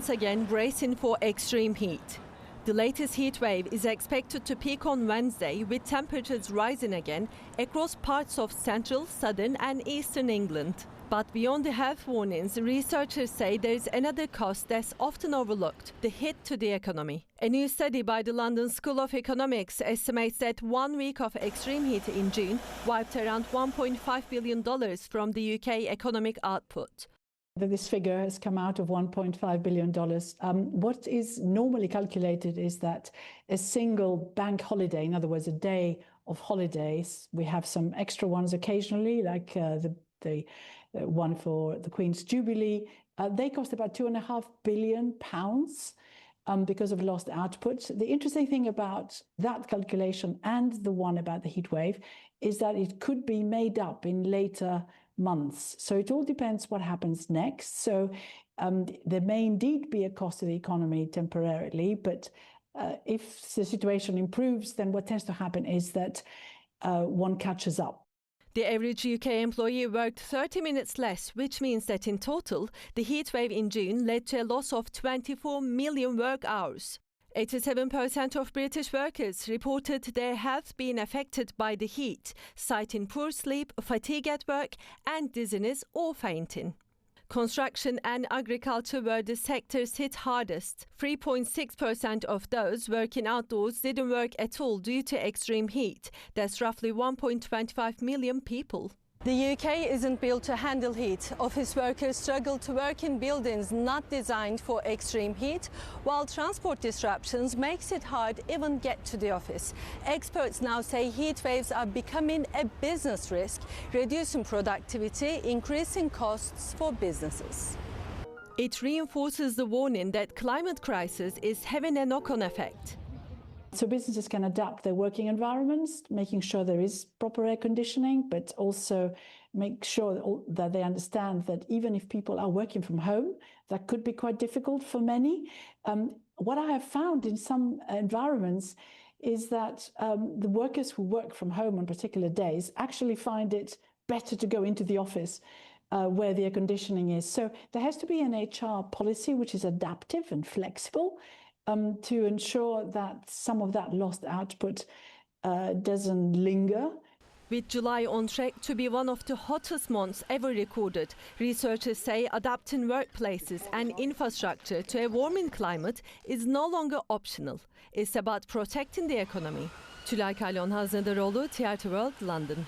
once again bracing for extreme heat. The latest heat wave is expected to peak on Wednesday, with temperatures rising again across parts of central, southern and eastern England. But beyond the health warnings, researchers say there is another cost that's often overlooked: the hit to the economy. A new study by the London School of Economics estimates that 1 week of extreme heat in June wiped around $1.5 billion from the UK economic output. This figure has come out of $1.5 billion. What is normally calculated is that a single bank holiday, in other words, a day of holidays, we have some extra ones occasionally, like the one for the Queen's Jubilee, they cost about £2.5 billion because of lost output. The interesting thing about that calculation and the one about the heat wave is that it could be made up in later months. So it all depends what happens next. So there may indeed be a cost to the economy temporarily, but if the situation improves, then what tends to happen is that one catches up. The average UK employee worked 30 minutes less, which means that in total, the heatwave in June led to a loss of 24 million work hours. 87% of British workers reported their health being affected by the heat, citing poor sleep, fatigue at work, and dizziness or fainting. Construction and agriculture were the sectors hit hardest. 3.6% of those working outdoors didn't work at all due to extreme heat. That's roughly 1.25 million people. The UK isn't built to handle heat. Office workers struggle to work in buildings not designed for extreme heat, while transport disruptions makes it hard even get to the office. Experts now say heat waves are becoming a business risk, reducing productivity, increasing costs for businesses. It reinforces the warning that climate crisis is having a knock-on effect. So businesses can adapt their working environments, making sure there is proper air conditioning, but also make sure that they understand that even if people are working from home, that could be quite difficult for many. What I have found in some environments is that the workers who work from home on particular days actually find it better to go into the office where the air conditioning is. So there has to be an HR policy which is adaptive and flexible, to ensure that some of that lost output doesn't linger. With July on track to be one of the hottest months ever recorded, researchers say adapting workplaces and infrastructure to a warming climate is no longer optional. It's about protecting the economy. Tulay Kalyon Haznedaroglu, Theatre World, London.